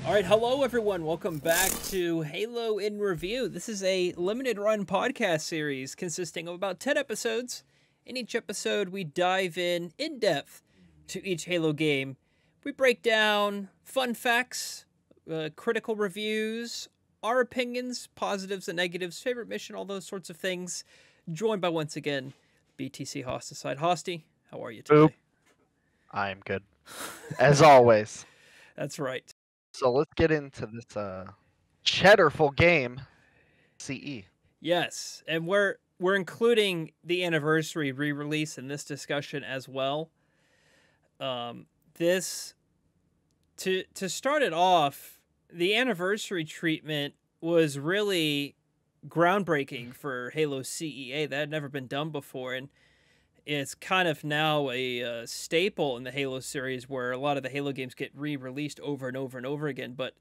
All right, hello everyone. Welcome back to Halo in Review. This is a limited run podcast series consisting of about 10 episodes. In each episode, we dive in depth to each Halo game. We break down fun facts, critical reviews, our opinions, positives and negatives, favorite mission, all those sorts of things. Joined by, once again, BTC Hosticide. Hosty, how are you today? Oop. I'm good, as always. That's right. So let's get into this cheddarful game, CE. Yes, and we're including the anniversary re-release in this discussion as well. This to start it off, the anniversary treatment was really groundbreaking for Halo CE. That had never been done before, and it's kind of now a staple in the Halo series where a lot of the Halo games get re-released over and over and over again. But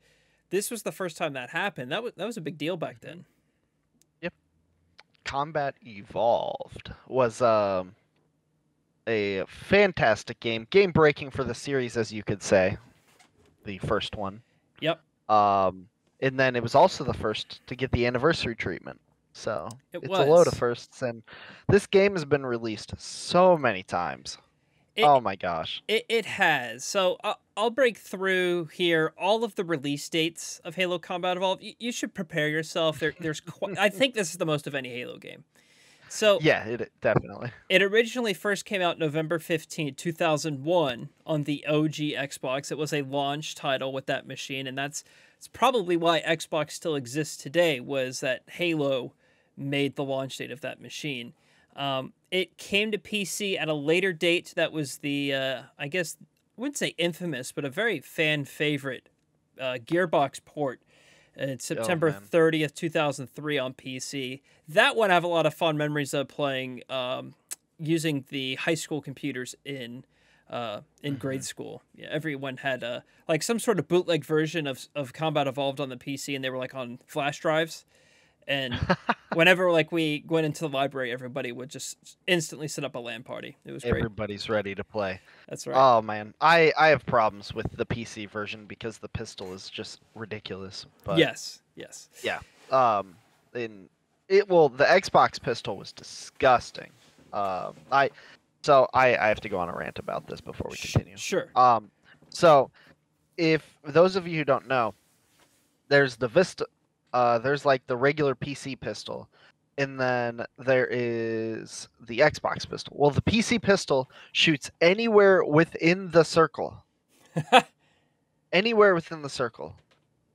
this was the first time that happened. That was a big deal back then. Yep. Combat Evolved was a fantastic game breaking for the series, as you could say. The first one. Yep. And then it was also the first to get the anniversary treatment. So it's a load of firsts, and this game has been released so many times. Oh my gosh. It has. So I'll break through here all of the release dates of Halo Combat Evolved. You should prepare yourself. There's I think this is the most of any Halo game. So yeah, it definitely. It originally first came out November 15, 2001 on the OG Xbox. It was a launch title with that machine, and it's probably why Xbox still exists today, was that Halo made the launch date of that machine. It came to PC at a later date. That was the, I guess, I wouldn't say infamous, but a very fan favorite Gearbox port. It's September 30th, 2003 on PC. That one I have a lot of fond memories of playing using the high school computers in grade school. Yeah, everyone had like some sort of bootleg version of Combat Evolved on the PC, and they were like on flash drives. And whenever we went into the library, everybody would just instantly set up a LAN party. It was great. Everybody's ready to play. That's right. Oh man, I have problems with the PC version because the pistol is just ridiculous. But yes. Yeah. The Xbox pistol was disgusting. I have to go on a rant about this before we continue. Sure. So if those of you who don't know, there's the Vista. There's like the regular PC pistol, and then there is the Xbox pistol. Well, the PC pistol shoots anywhere within the circle. Anywhere within the circle.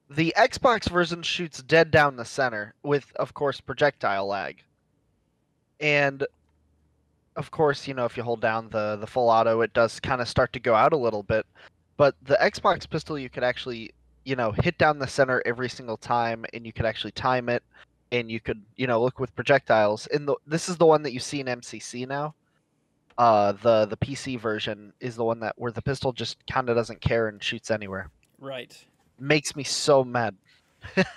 The Xbox version shoots dead down the center with, of course, projectile lag. And, of course, if you hold down the full auto, it does kind of start to go out a little bit. But the Xbox pistol, you could actually hit down the center every single time, and you could actually time it, and you could, look with projectiles. And this is the one that you see in MCC now. The PC version is the one where the pistol just kind of doesn't care and shoots anywhere. Right. Makes me so mad. It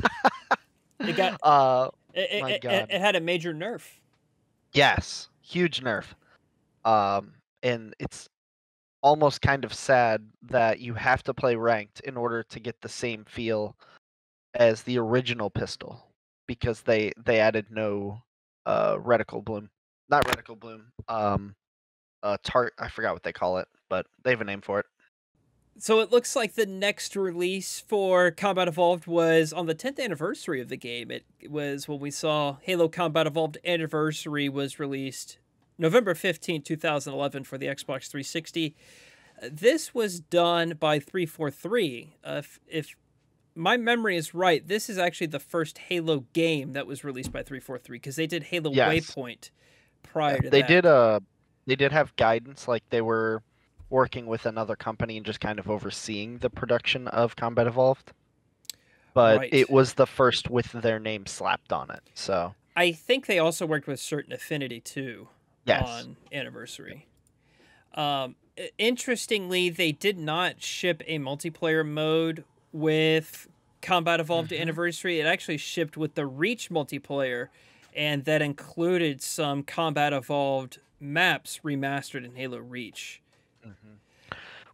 got. My God. It had a major nerf. Yes, huge nerf. And it's almost kind of sad that you have to play ranked in order to get the same feel as the original pistol, because they added no reticle bloom. Not reticle bloom. I forgot what they call it, but they have a name for it. So it looks like the next release for Combat Evolved was on the 10th anniversary of the game. It was when we saw Halo Combat Evolved Anniversary was released November 15, 2011 for the Xbox 360. This was done by 343. If my memory is right, this is actually the first Halo game that was released by 343, because they did Halo Waypoint prior to that. They did have guidance, like they were working with another company and just kind of overseeing the production of Combat Evolved. But it was the first with their name slapped on it. So I think they also worked with Certain Affinity too. Yes. On Anniversary. Interestingly, they did not ship a multiplayer mode with Combat Evolved Anniversary. It actually shipped with the Reach multiplayer, and that included some Combat Evolved maps remastered in Halo Reach.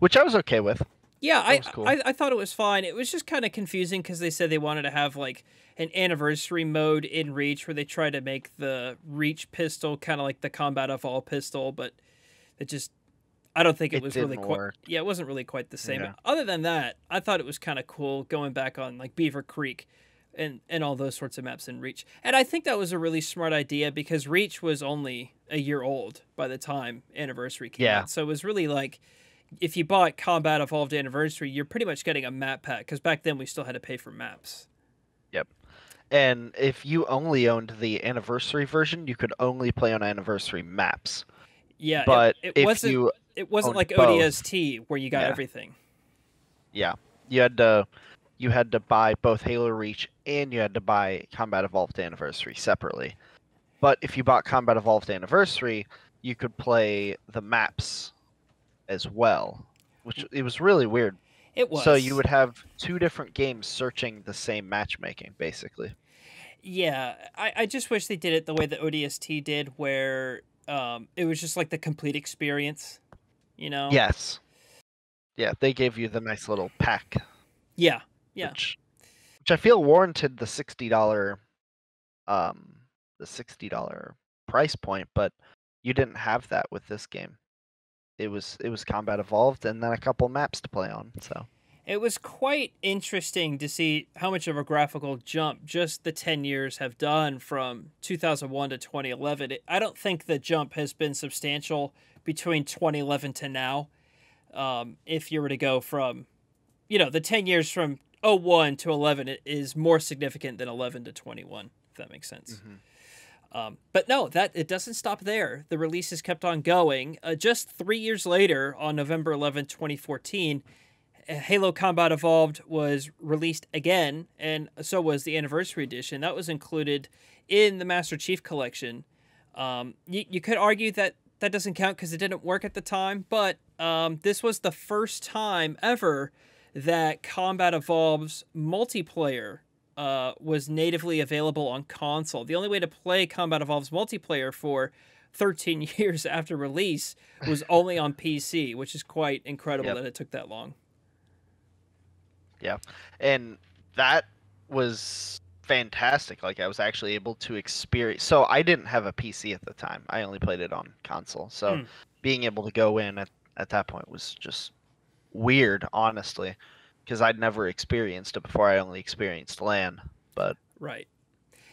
Which I was okay with. Yeah, That was cool. I thought it was fine. It was just kind of confusing because they said they wanted to have like an anniversary mode in Reach where they try to make the Reach pistol kind of like the Combat Evolved pistol, but it just I don't think it It was really didn't quite. work. Yeah, it wasn't really quite the same. Yeah. Other than that, I thought it was kind of cool going back on like Beaver Creek and all those sorts of maps in Reach. And I think that was a really smart idea because Reach was only a year old by the time Anniversary came Yeah. out. So it was really like if you bought Combat Evolved Anniversary, you're pretty much getting a map pack because back then we still had to pay for maps. Yep. And if you only owned the Anniversary version, you could only play on Anniversary maps. Yeah, But it if wasn't you it wasn't owned like both, ODST where you got yeah, everything. yeah, you had to buy both Halo Reach and you had to buy Combat Evolved Anniversary separately. But if you bought Combat Evolved Anniversary, you could play the maps as well, which it was really weird. It So you was. would have two different games searching the same matchmaking, basically. Yeah, I just wish they did it the way the ODST did, where it was just like the complete experience, you know? Yes. Yeah, they gave you the nice little pack, Yeah, yeah. which I feel warranted the um $60 price point, but you didn't have that with this game. It was Combat Evolved and then a couple maps to play on. So It was quite interesting to see how much of a graphical jump just the 10 years have done from 2001 to 2011. I don't think the jump has been substantial between 2011 to now. If you were to go from, the 10 years from '01 to 11 it is more significant than 11 to 21, if that makes sense. But no, that it doesn't stop there. The releases kept on going. Just 3 years later, on November 11th, 2014, Halo Combat Evolved was released again, and so was the Anniversary Edition. That was included in the Master Chief Collection. You could argue that that doesn't count because it didn't work at the time, but this was the first time ever that Combat Evolved's multiplayer was natively available on console. The only way to play Combat Evolved's multiplayer for 13 years after release was only on PC, which is quite incredible that it took that long. yeah, and that was fantastic. Like I was actually able to experience. So I didn't have a PC at the time. I only played it on console. So being able to go in at that point was just weird, honestly, because I'd never experienced it before. I only experienced LAN. But right,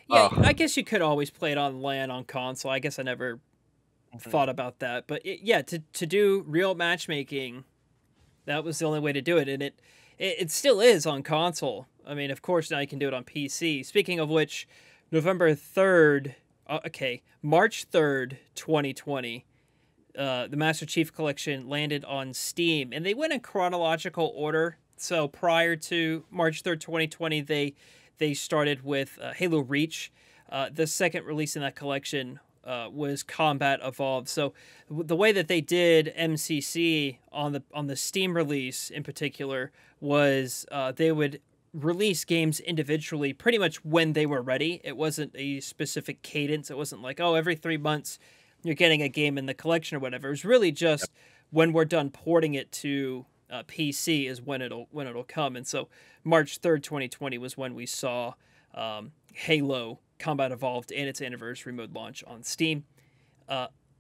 yeah, I guess you could always play it on LAN on console. I guess I never thought about that, but yeah, to do real matchmaking, that was the only way to do it, and it still is on console. I mean, of course, now you can do it on PC. Speaking of which, November 3rd, March 3rd, 2020, the Master Chief Collection landed on Steam, and they went in chronological order. So prior to March 3rd, 2020, they started with Halo Reach. The second release in that collection was Combat Evolved. So the way that they did MCC on the Steam release in particular was they would release games individually pretty much when they were ready. It wasn't a specific cadence. It wasn't like, oh, every 3 months you're getting a game in the collection or whatever. It was really just when we're done porting it to PC is when it'll come. And so March 3rd, 2020 was when we saw Halo Combat Evolved and its Anniversary Mode launch on Steam.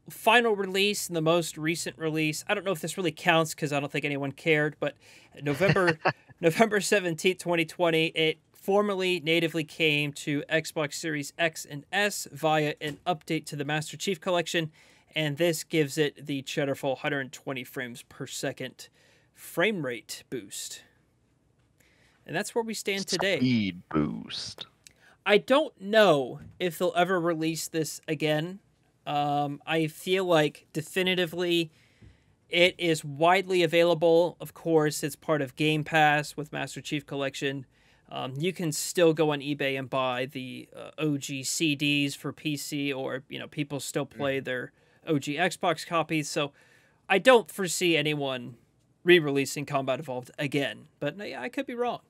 Final release and the most recent release, I don't know if this really counts because I don't think anyone cared, but November 17th, 2020, it formally natively came to Xbox Series X and S via an update to the Master Chief Collection, and this gives it the cheddarful 120 frames per second frame rate boost. And that's where we stand today. Speed boost. I don't know if they'll ever release this again. I feel like definitively it is widely available. Of course, it's part of Game Pass with Master Chief Collection. You can still go on eBay and buy the OG CDs for PC, or people still play their OG Xbox copies. So I don't foresee anyone re-releasing Combat Evolved again. But yeah, I could be wrong.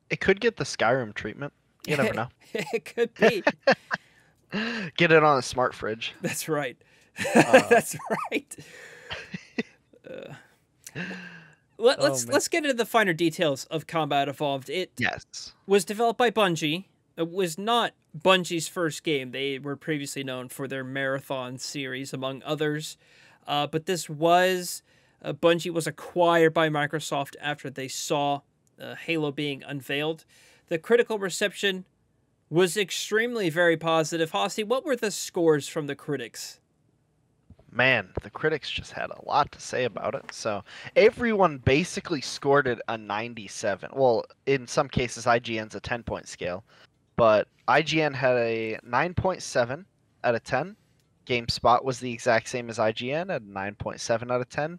It could get the Skyrim treatment. You never know. It could be. Get it on a smart fridge. That's right. That's right. Oh man. Let's get into the finer details of Combat Evolved. It Yes. was developed by Bungie. It was not Bungie's first game. They were previously known for their Marathon series, among others. But this was Bungie was acquired by Microsoft after they saw Halo being unveiled. The critical reception was extremely very positive. Hosty, what were the scores from the critics? Man, the critics just had a lot to say about it. So everyone basically scored it a 97. Well, in some cases, IGN's a 10-point scale, but IGN had a 9.7 out of 10. GameSpot was the exact same as IGN at 9.7 out of 10.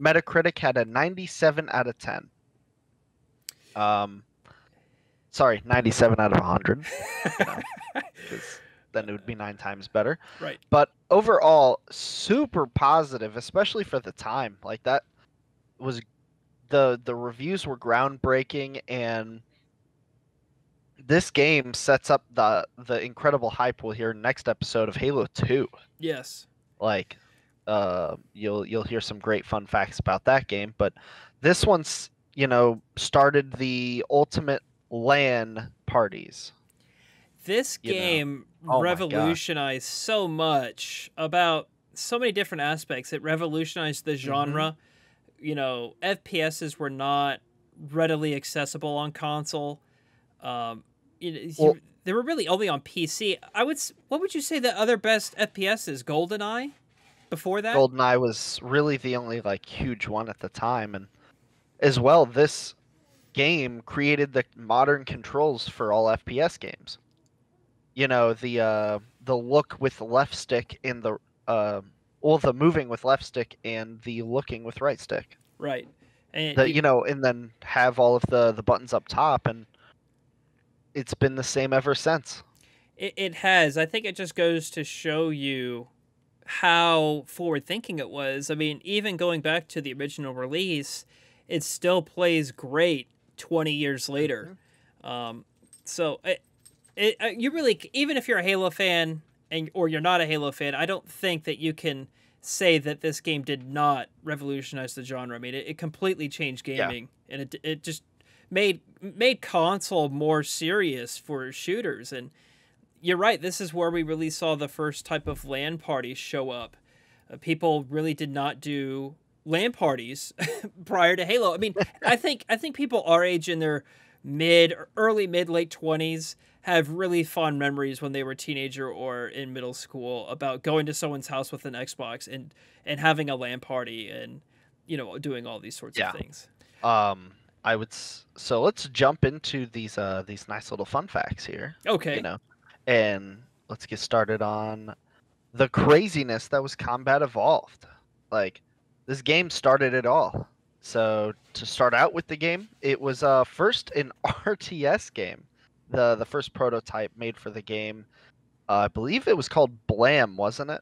Metacritic had a 97 out of 10. Sorry, 97 out of 100. You know, 'cause then it would be 9 times better. Right. But overall, super positive, especially for the time. Like that was the reviews were groundbreaking, and this game sets up the incredible hype we'll hear next episode of Halo 2. Yes. Like, you'll hear some great fun facts about that game, but this one's started the ultimate LAN parties. This game Oh my revolutionized so much about so many different aspects. It revolutionized the genre. You know, FPSs were not readily accessible on console. They were really only on PC. What would you say the other best FPS is? GoldenEye? Before that? GoldenEye was really the only like huge one at the time, and as well, this game created the modern controls for all FPS games. You know, the look with the left stick and the the moving with left stick and the looking with right stick. Right. And and then have all of the buttons up top, and it's been the same ever since. It has. I think it just goes to show you how forward thinking it was. I mean, even going back to the original release, it still plays great 20 years later. So you really, even if you're a Halo fan or you're not a Halo fan, I don't think that you can say that this game did not revolutionize the genre. I mean, it completely changed gaming, and it just made console more serious for shooters. And you're right, this is where we really saw the first type of LAN parties show up. People really did not do LAN parties prior to Halo. I mean, I think people our age in their late 20s have really fond memories when they were a teenager or in middle school about going to someone's house with an Xbox and having a LAN party and doing all these sorts of things. So let's jump into these nice little fun facts here. Okay. And let's get started on the craziness that was Combat Evolved. Like, this game started it all. So to start out with the game, it was first an RTS game. The first prototype made for the game. I believe it was called Blam, wasn't it?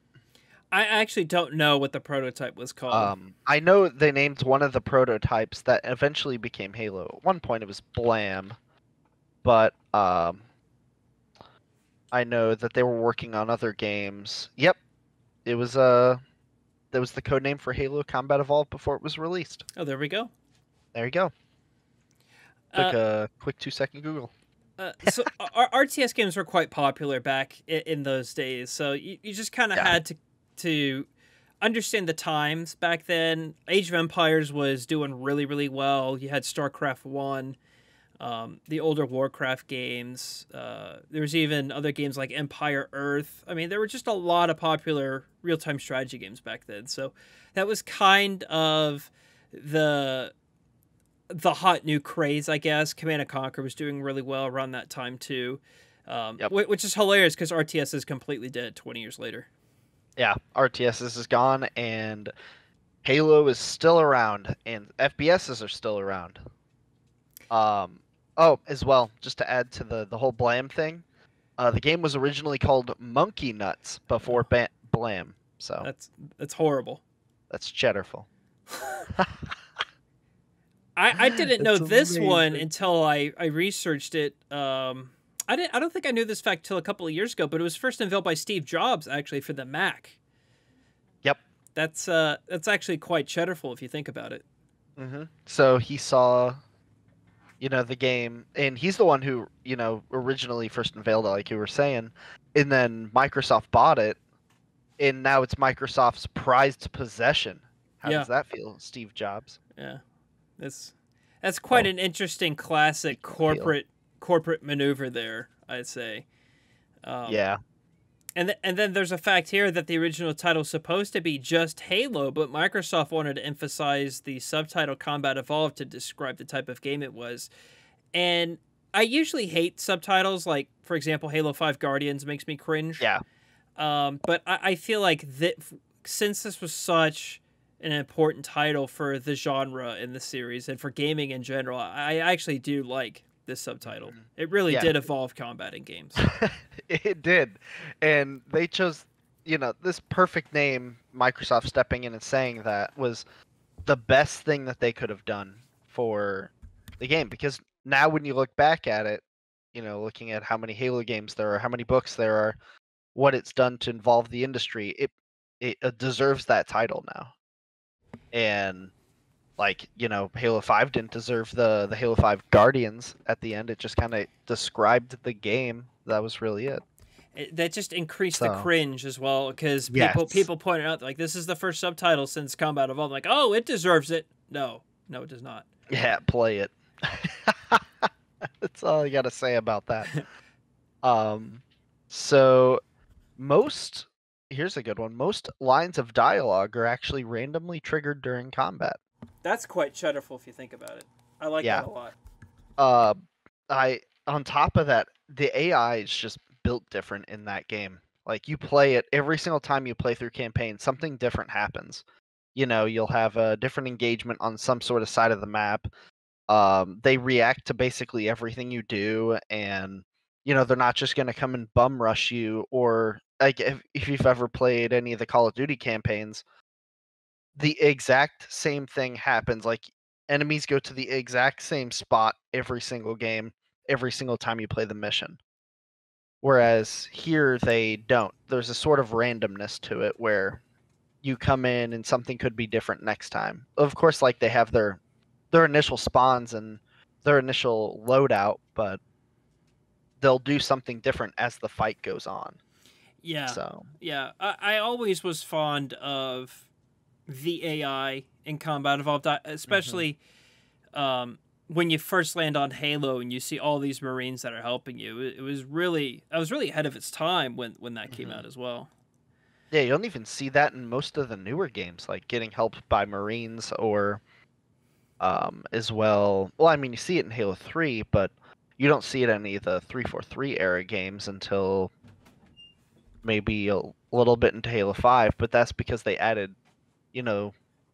I actually don't know what the prototype was called. I know they named one of the prototypes that eventually became Halo. At one point it was Blam, but I know that they were working on other games. Yep, it was that was the code name for Halo Combat Evolved before it was released. Oh, there we go. There you go. Took a quick 2-second Google. So RTS games were quite popular back in those days. So you just kind of had to understand the times back then. Age of Empires was doing really, really well. You had StarCraft 1, the older Warcraft games. There was even other games like Empire Earth. I mean, there were just a lot of popular real-time strategy games back then. So that was kind of the hot new craze, I guess. Command & Conquer was doing really well around that time too, which is hilarious because RTS is completely dead 20 years later. Yeah, RTS is gone, and Halo is still around, and FPSs are still around. As well, just to add to the whole Blam thing, the game was originally called Monkey Nuts before Blam. So that's horrible. That's cheddarful. I didn't know this one until I researched it. I don't think I knew this fact till a couple of years ago, but it was first unveiled by Steve Jobs actually for the Mac. Yep. That's actually quite cheddarful if you think about it. So he saw, the game, and he's the one who, originally first unveiled it, like you were saying, and then Microsoft bought it, and now it's Microsoft's prized possession. How Yeah, does that feel, Steve Jobs? yeah. That's quite Well, an interesting classic speaking of Halo. corporate maneuver there, I'd say. Um, Yeah. and then there's a fact here that the original title is supposed to be just Halo, but Microsoft wanted to emphasize the subtitle Combat Evolved to describe the type of game it was. And I usually hate subtitles, like, for example, Halo 5 Guardians makes me cringe. Yeah. But I feel like since this was such an important title for the genre in the series and for gaming in general, I actually do like this subtitle. It really Yeah. did evolve combat in games. It did. And they chose, this perfect name, Microsoft stepping in and saying that was the best thing that they could have done for the game. Because now when you look back at it, looking at how many Halo games there are, how many books there are, what it's done to involve the industry, it deserves that title now. And like, Halo 5 didn't deserve the Halo 5 Guardians at the end. It just kind of described the game. That was really it. That just increased the So, cringe as well, because yes. people pointed out, like, this is the first subtitle since Combat Evolved. Like, oh, it deserves it. No, it does not. Yeah, play it. That's all I got to say about that. So here's a good one. Most lines of dialogue are actually randomly triggered during combat. That's quite shudderful if you think about it. I like Yeah. that a lot. On top of that, the AI is just built different in that game. Like, you play it every single time you play through campaign, something different happens. You'll have a different engagement on some sort of side of the map. They react to basically everything you do, and they're not just going to come and bum rush you. Or like, if you've ever played any of the Call of Duty campaigns, the exact same thing happens. Like, enemies go to the exact same spot every single game, every single time you play the mission. Whereas here they don't. There's a sort of randomness to it where you come in and something could be different next time. Of course, like, they have their initial spawns and their initial loadout, but they'll do something different as the fight goes on. Yeah. So yeah, I always was fond of the AI in Combat Evolved, especially when you first land on Halo and you see all these Marines that are helping you. I was really ahead of its time when that came out as well. Yeah, you don't even see that in most of the newer games, like getting helped by Marines or as well. Well, I mean, you see it in Halo 3, but you don't see it in any of the 343 era games until maybe a little bit into Halo 5, but that's because they added,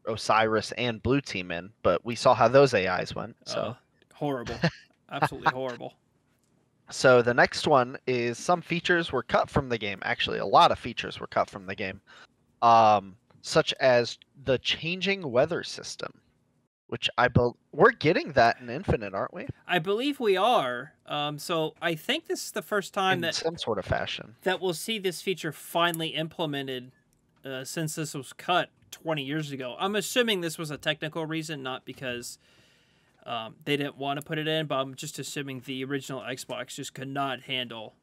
Osiris and Blue Team in, but we saw how those AIs went. So horrible. Absolutely horrible. So the next one is some features were cut from the game. Actually, a lot of features were cut from the game. Such as the changing weather system, which we're getting that in Infinite, aren't we? I believe we are. So I think this is the first time in some sort of fashion that we'll see this feature finally implemented since this was cut 20 years ago. I'm assuming this was a technical reason, not because they didn't want to put it in, but I'm just assuming the original Xbox just could not handle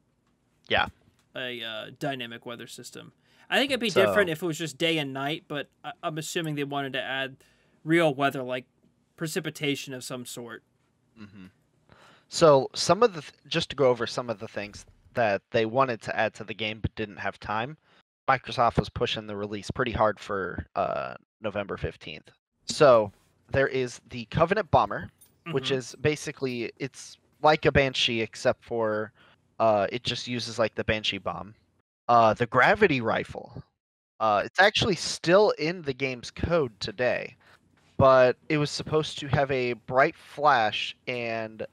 a dynamic weather system. I think it'd be different if it was just day and night, but I'm assuming they wanted to add real weather, like precipitation of some sort. So some of just to go over some of the things that they wanted to add to the game but didn't have time, Microsoft was pushing the release pretty hard for November 15th. So there is the Covenant Bomber, which is basically, it's like a Banshee except for it just uses like the Banshee bomb. The Gravity Rifle, it's actually still in the game's code today, but it was supposed to have a bright flash and it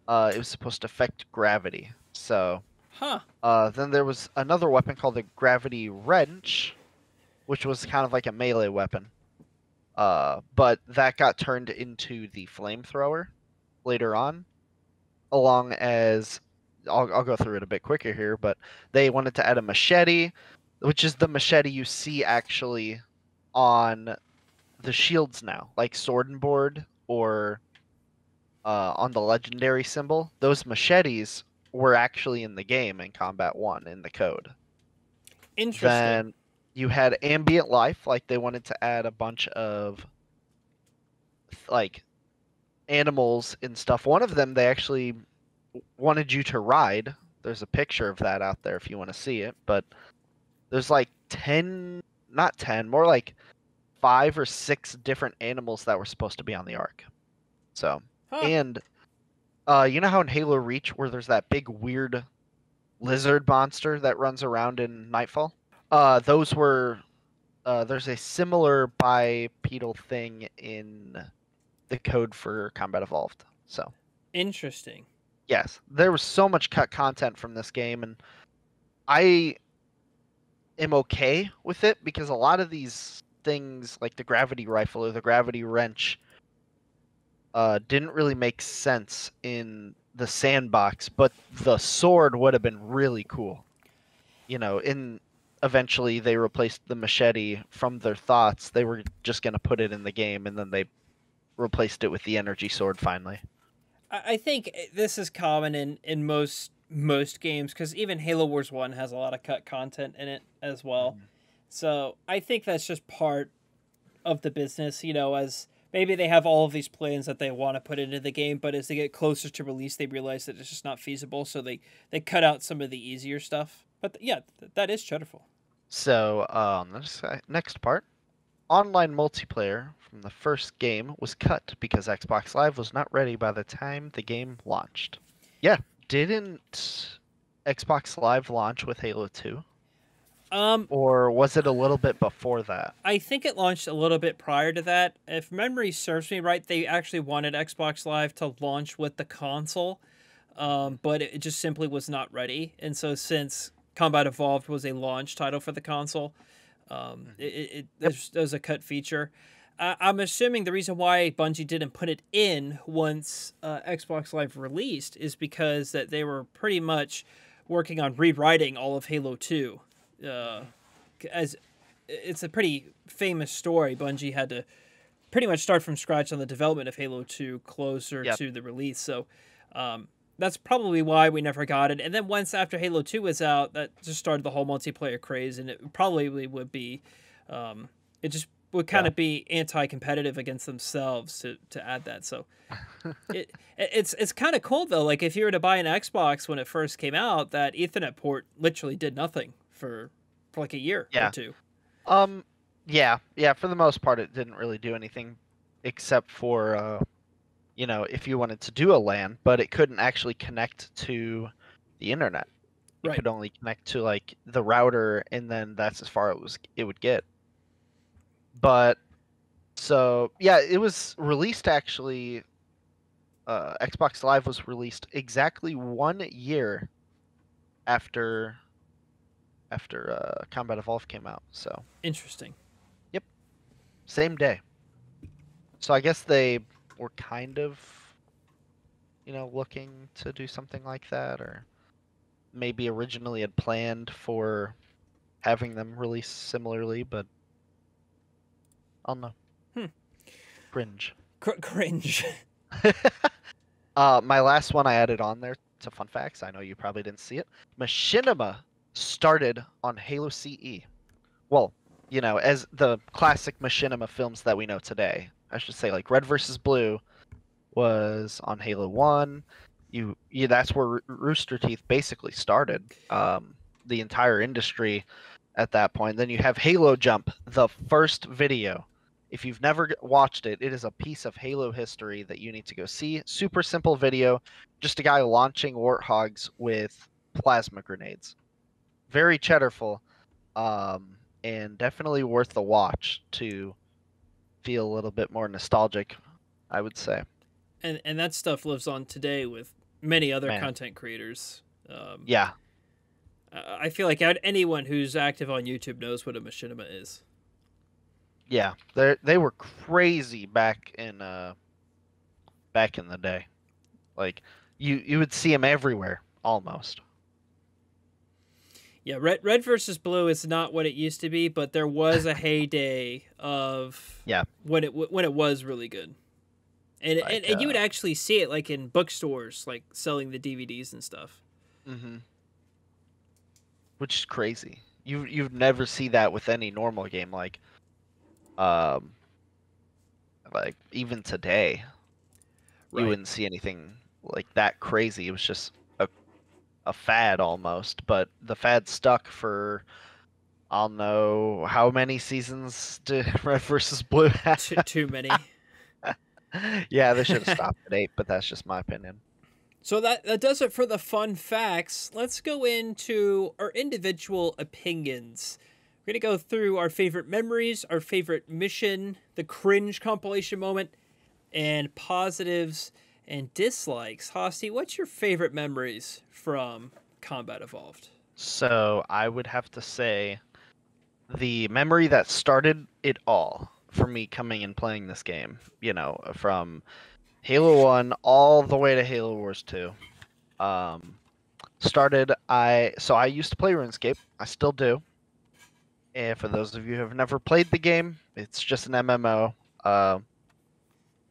was supposed to affect gravity. So then there was another weapon called the Gravity Wrench, which was kind of like a melee weapon. But that got turned into the flamethrower later on, along as I'll go through it a bit quicker here, but they wanted to add a machete, which is the machete you see actually on the shields now, like sword and board or on the legendary symbol, those machetes were actually in the game in Combat 1 in the code. Interesting. Then you had ambient life, like they wanted to add a bunch of like animals and stuff. One of them they actually wanted you to ride. There's a picture of that out there if you want to see it, but there's like 10, not 10, more like 5 or 6 different animals that were supposed to be on the ark. So, Huh. and you know how in Halo Reach where there's that big weird lizard monster that runs around in Nightfall? Those were there's a similar bipedal thing in the code for Combat Evolved. So, Interesting. yes, there was so much cut content from this game, and I am okay with it because a lot of these things, like the gravity rifle or the gravity wrench, didn't really make sense in the sandbox, but the sword would have been really cool. You know, eventually they replaced the machete from their thoughts. They were just going to put it in the game, and then they replaced it with the energy sword finally. I think this is common in most games because even Halo Wars 1 has a lot of cut content in it as well. Mhm. So I think that's just part of the business, as maybe they have all of these plans that they want to put into the game, but as they get closer to release, they realize that it's just not feasible. So they cut out some of the easier stuff. But yeah, that is Shutterful. So, next part. Online multiplayer from the first game was cut because Xbox Live was not ready by the time the game launched. Yeah, didn't Xbox Live launch with Halo 2? Um, Or was it a little bit before that? I think it launched a little bit prior to that. If memory serves me right, they actually wanted Xbox Live to launch with the console, but it just simply was not ready. And so, since Combat Evolved was a launch title for the console, there's a cut feature. I'm assuming the reason why Bungie didn't put it in once Xbox Live released is because that they were pretty much working on rewriting all of Halo 2. As it's a pretty famous story, Bungie had to pretty much start from scratch on the development of Halo 2 closer Yep. to the release. So that's probably why we never got it. And then once after Halo 2 was out, that just started the whole multiplayer craze, and it probably would be, it just would kind of be anti-competitive against themselves to add that. So it's kind of cool though. Like if you were to buy an Xbox when it first came out, that Ethernet port literally did nothing for like a year or two. Yeah, for the most part it didn't really do anything except for if you wanted to do a LAN, but it couldn't actually connect to the internet. It Right. could only connect to like the router, and then that's as far it would get. But so yeah, it was released actually. Xbox Live was released exactly 1 year after Combat Evolved came out. So Interesting. yep, same day. So I guess they were kind of looking to do something like that, or maybe originally had planned for having them release similarly, but I don't know. Cringe. Cringe. My last one I added on there to fun facts. I know you probably didn't see it. Machinima started on Halo CE. Well, as the classic Machinima films that we know today. I should say like Red vs. Blue was on Halo 1. That's where Rooster Teeth basically started. The entire industry at that point. Then you have Halo Jump, the first video. If you've never watched it, it is a piece of Halo history that you need to go see. Super simple video, just a guy launching warthogs with plasma grenades. Very cheddarful, and definitely worth the watch to feel a little bit more nostalgic, I would say. And that stuff lives on today with many other Man. content creators. Yeah. I feel like anyone who's active on YouTube knows what a machinima is. Yeah, they were crazy back in the day. Like you would see them everywhere almost. Yeah, red versus blue is not what it used to be, but there was a heyday of Yeah, when it was really good. And, like and you would actually see it like in bookstores, like selling the DVDs and stuff. hmm which is crazy. You'd never see that with any normal game, um like even today, you Right. wouldn't see anything like that crazy. It was just a fad almost, but the fad stuck for I don't know how many seasons did Red versus Blue have. Too many. Yeah, they should have stopped at 8, but that's just my opinion. So that does it for the fun facts. Let's go into our individual opinions. We're going to go through our favorite memories, our favorite mission, the cringe compilation moment, and positives and dislikes. Hosty, what's your favorite memories from Combat Evolved? So I would have to say the memory that started it all for me coming and playing this game, from Halo 1 all the way to Halo Wars 2. I used to play RuneScape. I still do. And for those of you who have never played the game, it's just an MMO,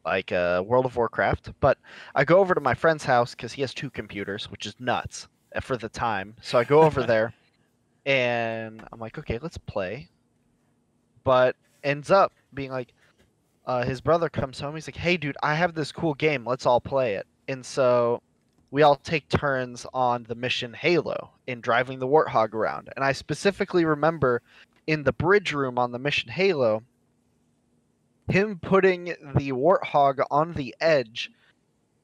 like World of Warcraft. But I go over to my friend's house because he has 2 computers, which is nuts for the time. So I go over there, and I'm like, okay, let's play. But ends up being like, his brother comes home. He's like, hey, dude, I have this cool game. Let's all play it. And so we all take turns on the mission Halo in driving the Warthog around. And I specifically remember in the bridge room on the mission Halo, him putting the Warthog on the edge,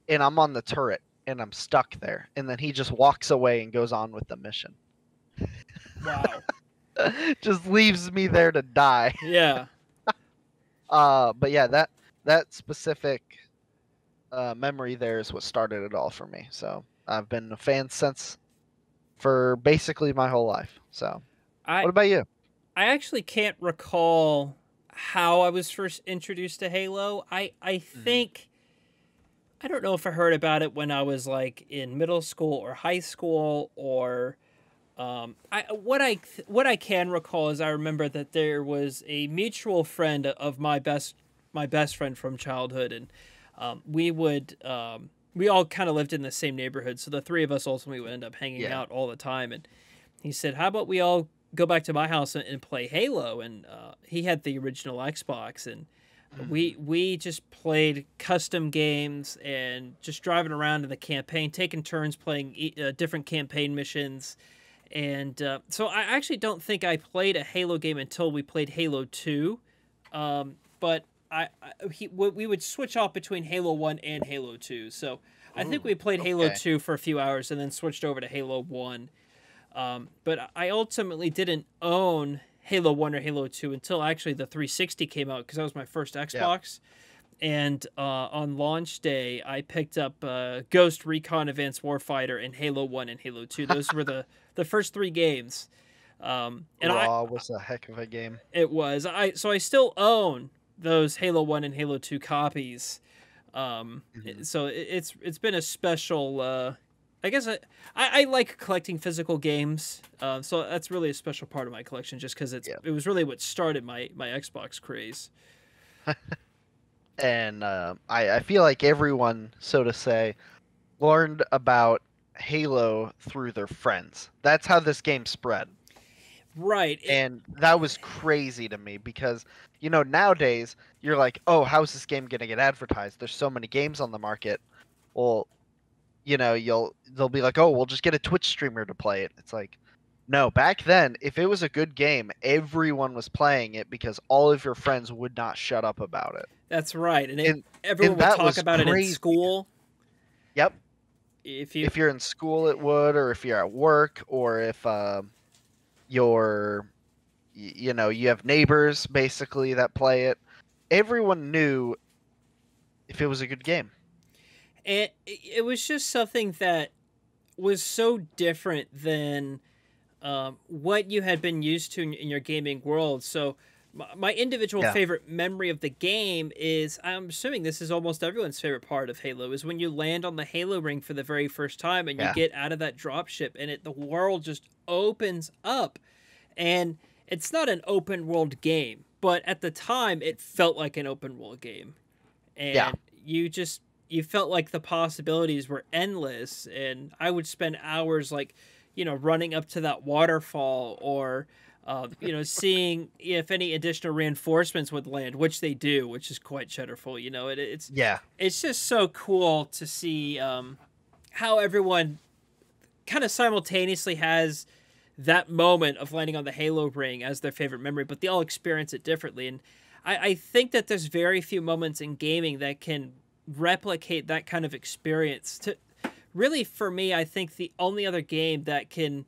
and I'm on the turret, and I'm stuck there. And then he just walks away and goes on with the mission. Wow. Just leaves me there to die. Yeah. But yeah, that specific memory there is what started it all for me. So I've been a fan since for basically my whole life. So what about you? I actually can't recall how I was first introduced to Halo. I think I don't know if I heard about it when I was like in middle school or high school or what I can recall is I remember that there was a mutual friend of my best friend from childhood, and we all kind of lived in the same neighborhood, so the three of us ultimately would end up hanging out all the time. And he said, "How about we all go back to my house and play Halo?" And he had the original Xbox, and we just played custom games and just driving around in the campaign, taking turns playing different campaign missions. And so I actually don't think I played a Halo game until we played Halo 2. But we would switch off between Halo 1 and Halo 2. So I think we played Halo 2 for a few hours and then switched over to Halo 1. But I ultimately didn't own Halo 1 or Halo 2 until actually the 360 came out, because that was my first Xbox. And on launch day, I picked up Ghost Recon Advanced Warfighter and Halo 1 and Halo 2. Those were the first 3 games. And Raw was a heck of a game. It was. So I still own those Halo 1 and Halo 2 copies. So it's been a special... I guess I like collecting physical games. So that's really a special part of my collection, just because it was really what started my Xbox craze. And I feel like everyone, so to say, learned about Halo through their friends. That's how this game spread. Right. And that was crazy to me because, nowadays you're like, oh, how's this game going to get advertised? There's so many games on the market. Well, they'll be like, oh, we'll just get a Twitch streamer to play it. It's like, no, back then, if it was a good game, everyone was playing it because all of your friends would not shut up about it. That's right. And everyone would talk about it in school. Yep. If you're in school, it would, or if you're at work, or if you have neighbors basically that play it. Everyone knew if it was a good game. And it was just something that was so different than what you had been used to in your gaming world. So My individual Yeah. favorite memory of the game is, I'm assuming this is almost everyone's favorite part of Halo, is when you land on the Halo ring for the very first time and you Yeah. get out of that dropship and the world just opens up. And it's not an open world game, but at the time it felt like an open world game. Yeah. And you felt like the possibilities were endless, and I would spend hours like, running up to that waterfall, or seeing if any additional reinforcements would land, which they do, which is quite cheddarful. Yeah. It's just so cool to see how everyone kind of simultaneously has that moment of landing on the Halo ring as their favorite memory, but they all experience it differently. And I think that there's very few moments in gaming that can replicate that kind of experience. Really, for me, I think the only other game that can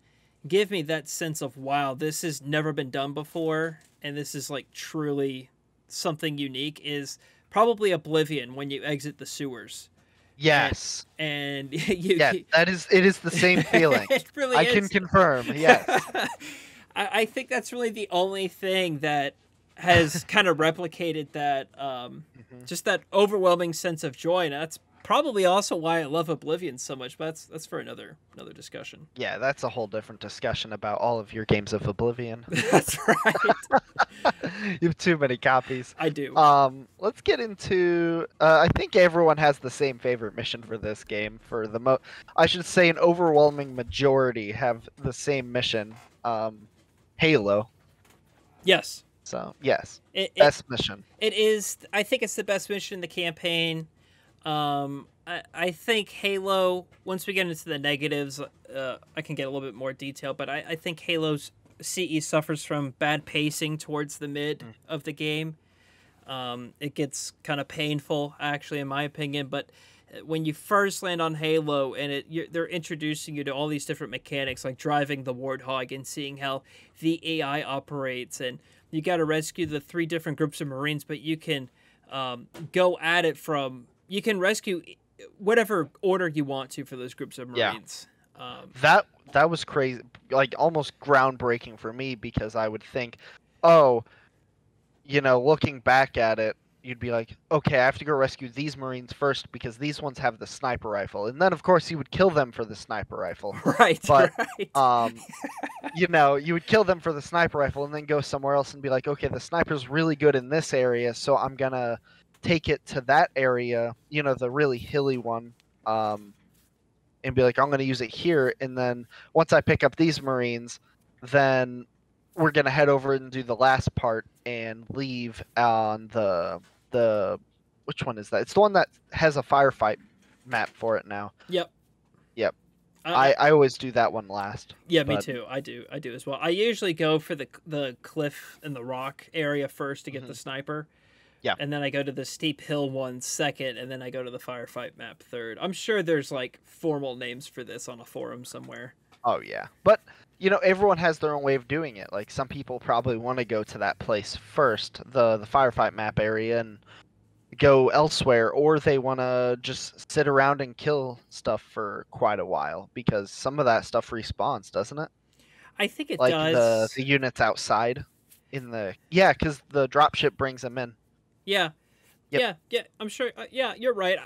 give me that sense of, wow, this has never been done before, and this is like truly something unique, is probably Oblivion when you exit the sewers. Yes. And Yeah, it is the same feeling. It really I is. can confirm. Yes. I think that's really the only thing that has kind of replicated that, just that overwhelming sense of joy, and that's probably also why I love Oblivion so much. But that's for another discussion. Yeah, that's a whole different discussion about all of your games of Oblivion. That's right. You have too many copies. I do. Let's get into. I think everyone has the same favorite mission for this game. I should say an overwhelming majority have the same mission. Halo. Yes. So yes, best mission. It is. I think it's the best mission in the campaign. I think Halo, once we get into the negatives, I can get a little bit more detail, but I think Halo's CE suffers from bad pacing towards the mid of the game. It gets kind of painful, actually, in my opinion, but when you first land on Halo and they're introducing you to all these different mechanics, like driving the Warthog and seeing how the AI operates, and you got to rescue the 3 different groups of Marines, but you can go at it from... You can rescue whatever order you want to for those groups of Marines. Yeah. That was crazy, like almost groundbreaking for me, because I would think, oh, looking back at it, you'd be like, okay, I have to go rescue these Marines first because these ones have the sniper rifle, and then of course you would kill them for the sniper rifle. Right. But right. you would kill them for the sniper rifle and then go somewhere else and be like, okay, the sniper's really good in this area, so I'm gonna take it to that area, the really hilly one, and be like, I'm going to use it here. And then once I pick up these Marines, then we're going to head over and do the last part and leave on the which one is that? It's the one that has a firefight map for it now. Yep. I always do that one last. Yeah, me too. I do as well. I usually go for the cliff and the rock area first to get the sniper. Yeah. And then I go to the steep hill one second, and then I go to the firefight map third. I'm sure there's like formal names for this on a forum somewhere. Oh yeah. But everyone has their own way of doing it. Like some people probably want to go to that place first, the firefight map area, and go elsewhere, or they want to just sit around and kill stuff for quite a while, because some of that stuff respawns, doesn't it? I think it like does. the units outside because the dropship brings them in. Yeah. Yep. Yeah. I'm sure. Yeah, you're right.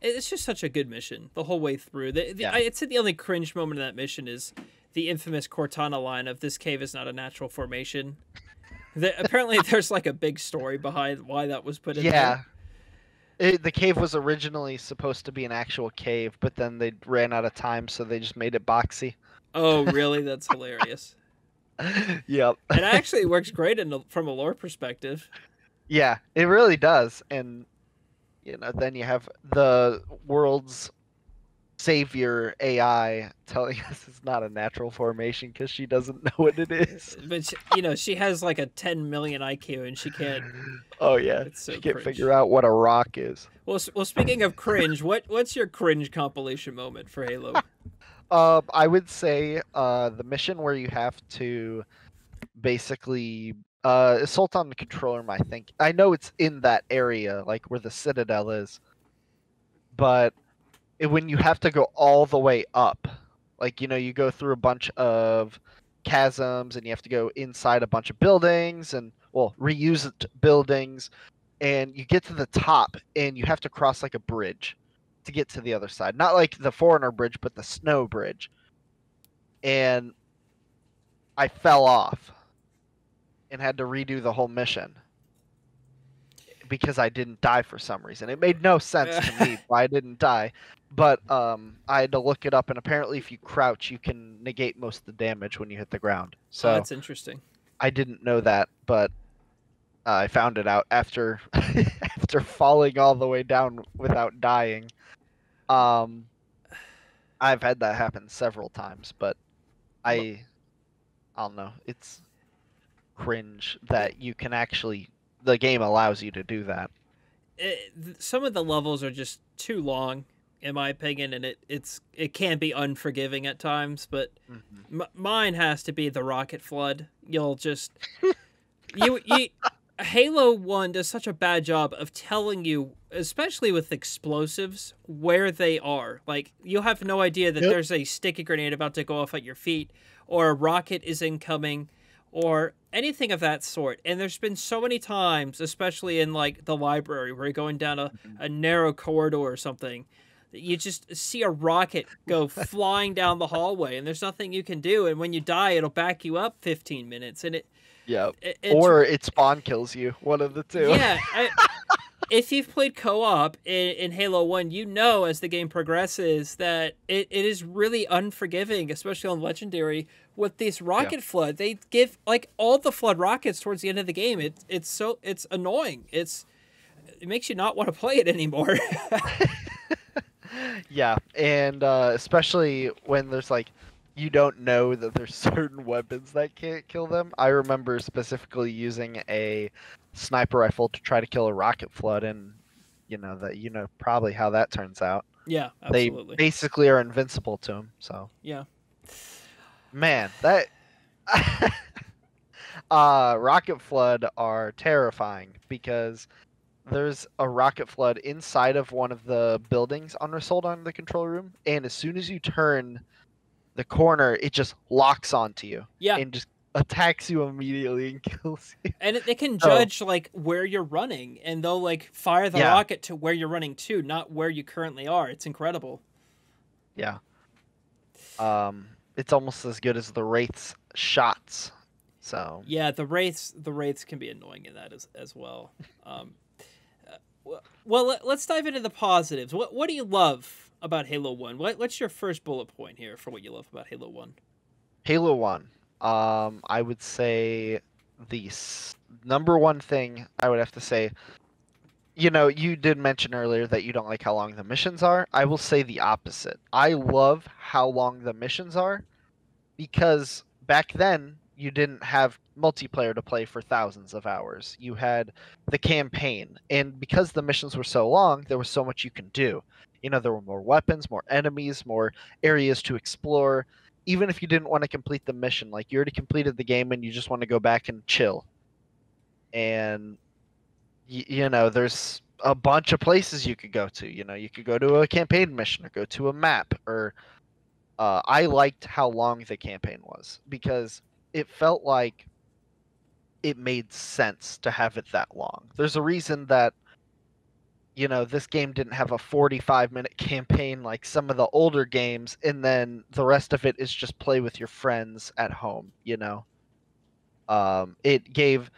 It's just such a good mission the whole way through. I'd say the only cringe moment in that mission is the infamous Cortana line of "This cave is not a natural formation." Apparently, there's like a big story behind why that was put in there. The cave was originally supposed to be an actual cave, but then they ran out of time, so they just made it boxy. Oh, really? That's hilarious. Yep. It actually works great from a lore perspective. Yeah, it really does. And, then you have the world's savior AI telling us it's not a natural formation because she doesn't know what it is. But, she has like a 10 million IQ and she can't... Oh, yeah. She can't figure out what a rock is. Well, speaking of cringe, what's your cringe compilation moment for Halo? I would say the mission where you have to basically assault on the control room. I know it's in that area, like where the Citadel is, but when you have to go all the way up, like you go through a bunch of chasms, and you have to go inside a bunch of buildings and reused buildings, and you get to the top and you have to cross like a bridge to get to the other side. Not like the Foreigner Bridge, but the snow bridge. And I fell off and had to redo the whole mission because I didn't die for some reason. It made no sense to me why I didn't die, but I had to look it up, and apparently if you crouch, you can negate most of the damage when you hit the ground. So that's interesting. I didn't know that, but I found it out after after falling all the way down without dying. I've had that happen several times, but I don't know. It's cringe that you can actually the game allows you to do that. Some of the levels are just too long, in my opinion, and it can be unforgiving at times. But mine has to be the rocket flood. You'll just you Halo 1 does such a bad job of telling you, especially with explosives, where they are. Like, you'll have no idea that there's a sticky grenade about to go off at your feet, or a rocket is incoming, or anything of that sort. And there's been so many times, especially in, like, the library, where you're going down a narrow corridor or something, that you just see a rocket go flying down the hallway, and there's nothing you can do. And when you die, it'll back you up 15 minutes, and or it spawn kills you. One of the two. Yeah. If you've played co-op in Halo 1, you know as the game progresses that it is really unforgiving, especially on Legendary, with this rocket flood. They give, like, all the flood rockets towards the end of the game. It's annoying. It makes you not want to play it anymore. Yeah, and especially when there's, like, you don't know that there's certain weapons that can't kill them. I remember specifically using a sniper rifle to try to kill a rocket flood, and probably how that turns out. Yeah, absolutely. They basically are invincible to them. So yeah, man, that rocket flood are terrifying because there's a rocket flood inside of one of the buildings on the control room, and as soon as you turn the corner, it just locks onto you. Yeah. And just attacks you immediately and kills you. And they can judge like where you're running, and they'll like fire the rocket to where you're running to, not where you currently are. It's incredible. Yeah. It's almost as good as the Wraith's shots. So yeah, the Wraiths can be annoying in that as well. Well, let's dive into the positives. What do you love about Halo 1? What's your first bullet point here for what you love about Halo 1? Halo 1. I would say the number one thing I would have to say, you did mention earlier that you don't like how long the missions are. I will say the opposite. I love how long the missions are because back then you didn't have multiplayer to play for thousands of hours. You had the campaign, and because the missions were so long, there was so much you can do. There were more weapons, more enemies, more areas to explore. Even if you didn't want to complete the mission, like you already completed the game and you just want to go back and chill. And there's a bunch of places you could go to. You could go to a campaign mission or go to a map. Or I liked how long the campaign was because it felt like it made sense to have it that long. There's a reason that this game didn't have a 45-minute campaign like some of the older games, and then the rest of it is just play with your friends at home, It gave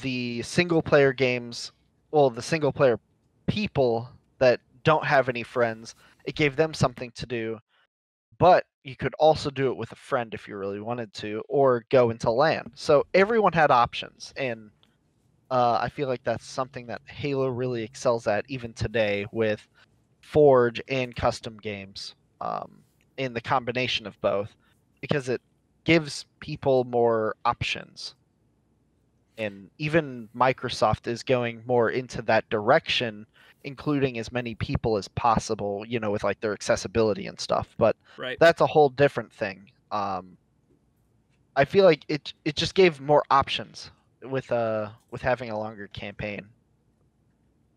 the single-player games, the single-player people that don't have any friends, it gave them something to do, but you could also do it with a friend if you really wanted to, or go into LAN. So everyone had options, and I feel like that's something that Halo really excels at even today with Forge and custom games, in the combination of both, because it gives people more options. And even Microsoft is going more into that direction, including as many people as possible, with like their accessibility and stuff. But that's a whole different thing. I feel like it just gave more options with having a longer campaign.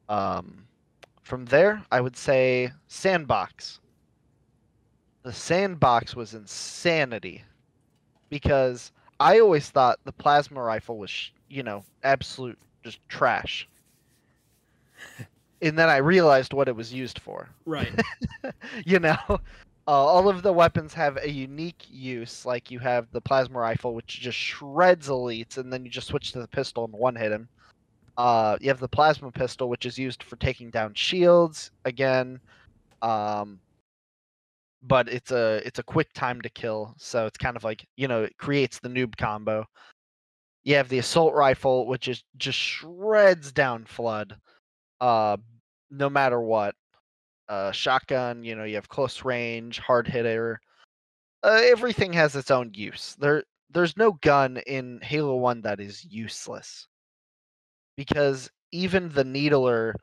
From there, I would say sandbox. The sandbox was insanity. because I always thought the plasma rifle was, absolute just trash. And then I realized what it was used for. Right. All of the weapons have a unique use. Like you have the plasma rifle, which just shreds elites, and then you just switch to the pistol and one-hit him. You have the plasma pistol, which is used for taking down shields. Again, but it's a quick time to kill, so it's kind of like it creates the noob combo. You have the assault rifle, which is just shreds down flood, no matter what. Shotgun, you have close range, hard hitter. Everything has its own use. There's no gun in Halo 1 that is useless, because even the needler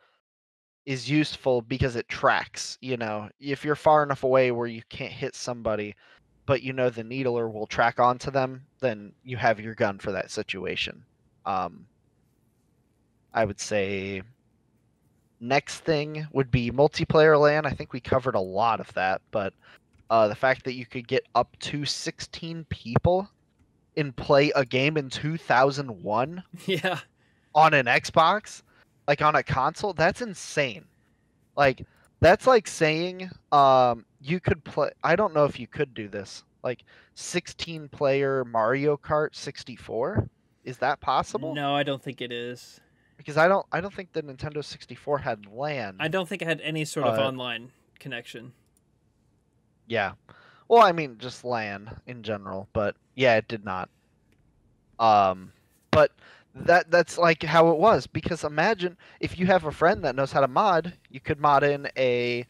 is useful because it tracks. If you're far enough away where you can't hit somebody, but the needler will track onto them, then you have your gun for that situation. I would say next thing would be multiplayer LAN. I think we covered a lot of that, but the fact that you could get up to 16 people and play a game in 2001 Yeah. on an Xbox, like on a console, that's insane. Like that's like saying you could play, I don't know if you could do this, like 16 player Mario Kart 64. Is that possible? No, I don't think it is. Because I don't think the Nintendo 64 had LAN. I don't think it had any sort of online connection. Yeah. Well, I mean just LAN in general, but yeah, it did not. But that's like how it was, because imagine if you have a friend that knows how to mod, you could mod in a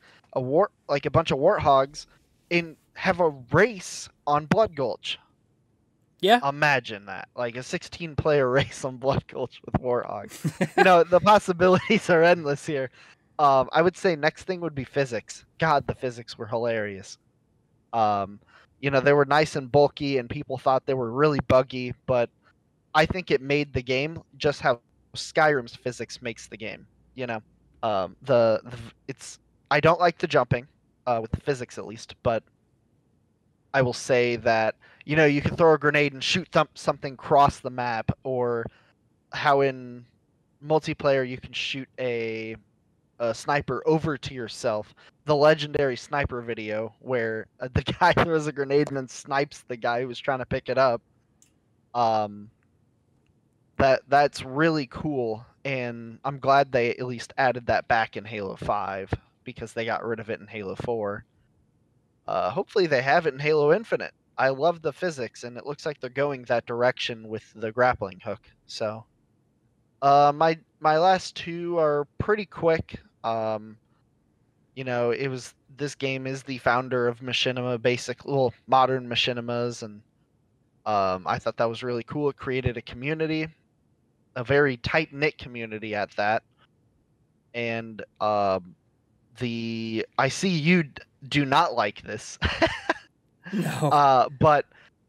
like a bunch of warthogs and have a race on Blood Gulch. Yeah. Imagine that, like a 16-player race on Blood Gulch with warthogs. The possibilities are endless here. I would say next thing would be physics. God, the physics were hilarious. They were nice and bulky, and people thought they were really buggy, but I think it made the game just how Skyrim's physics makes the game. It's I don't like the jumping with the physics at least, but I will say that you can throw a grenade and shoot something across the map, or how in multiplayer you can shoot a sniper over to yourself. The legendary sniper video where the guy throws a grenade and then snipes the guy who was trying to pick it up. That's really cool, and I'm glad they at least added that back in Halo 5, because they got rid of it in Halo 4. Hopefully they have it in Halo Infinite. I love the physics, and it looks like they're going that direction with the grappling hook. So, my last two are pretty quick. This game is the founder of machinima, modern machinimas, and I thought that was really cool. It created a community, a very tight knit community at that, and I see you do not like this. No. But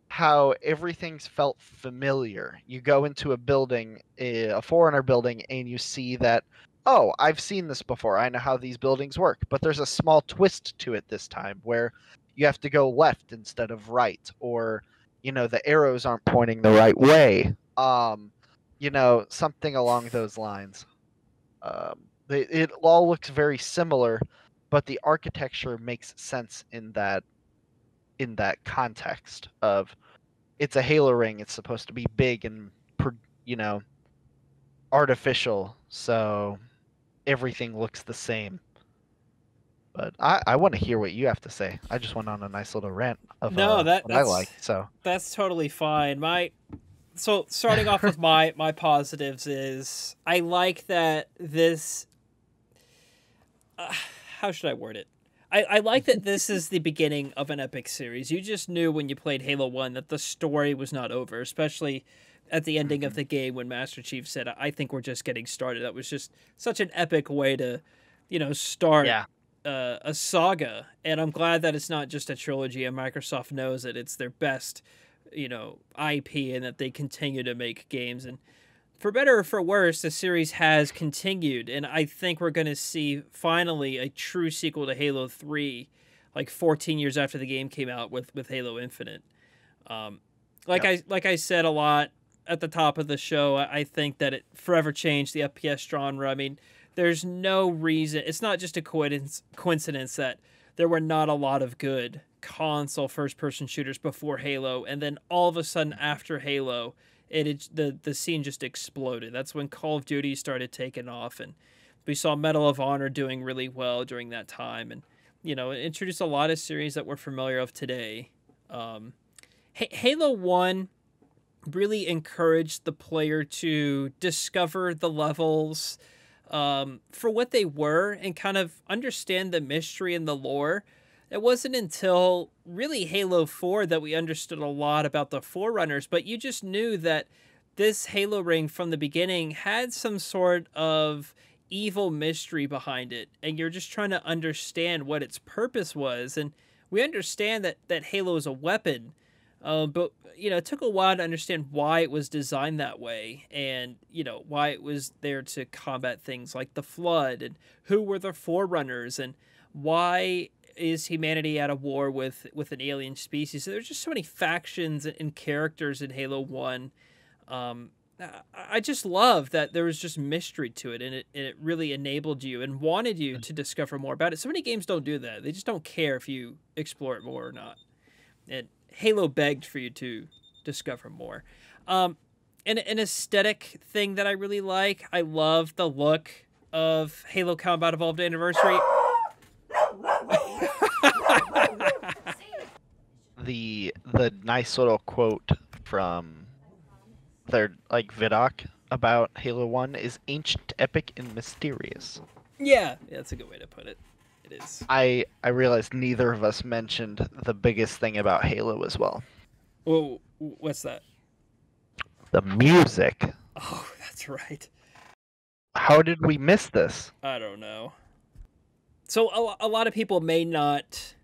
how everything's felt familiar. You go into a building, a Forerunner building, and you see that, oh, I've seen this before. I know how these buildings work. But there's a small twist to it this time, where you have to go left instead of right, or the arrows aren't pointing the right way. Something along those lines. It all looks very similar, but the architecture makes sense in that context of, it's a Halo ring. It's supposed to be big and artificial, so everything looks the same. But I want to hear what you have to say. I just went on a nice little rant of what I like. So that's totally fine. So starting off with my positives is, I like that this. How should I word it? I like that this is the beginning of an epic series. You just knew when you played Halo 1 that the story was not over, especially at the ending of the game when Master Chief said, I think we're just getting started. That was just such an epic way to, start a saga. And I'm glad that it's not just a trilogy, and Microsoft knows that it's their best, IP, and that they continue to make games. And for better or for worse, the series has continued, and I think we're going to see finally a true sequel to Halo 3, like 14 years after the game came out with Halo Infinite. like I said a lot at the top of the show, I think that it forever changed the FPS genre. I mean, there's no reason. It's not just a coincidence that there were not a lot of good console first-person shooters before Halo, and then all of a sudden after Halo, the scene just exploded. That's when Call of Duty started taking off, and we saw Medal of Honor doing really well during that time, and it introduced a lot of series that we're familiar of today. Halo 1 really encouraged the player to discover the levels for what they were and kind of understand the mystery and the lore. It wasn't until really Halo 4 that we understood a lot about the Forerunners, but you just knew that this Halo ring from the beginning had some sort of evil mystery behind it, and you're just trying to understand what its purpose was. And we understand that Halo is a weapon, but it took a while to understand why it was designed that way, and why it was there to combat things like the Flood, and who were the Forerunners, and why is humanity at a war with an alien species. So there's just so many factions and characters in Halo 1. I just love that there was just mystery to it, and it really enabled you and wanted you to discover more about it. So many games don't do that. They just don't care if you explore it more or not. And Halo begged for you to discover more. And an aesthetic thing that I really like, I love the look of Halo Combat Evolved Anniversary. The nice little quote from their Vidoc about Halo 1 is ancient, epic, and mysterious. Yeah, that's a good way to put it. It is. I realized neither of us mentioned the biggest thing about Halo as well. Whoa, what's that? The music. Oh, that's right. How did we miss this? I don't know. So a lot of people may not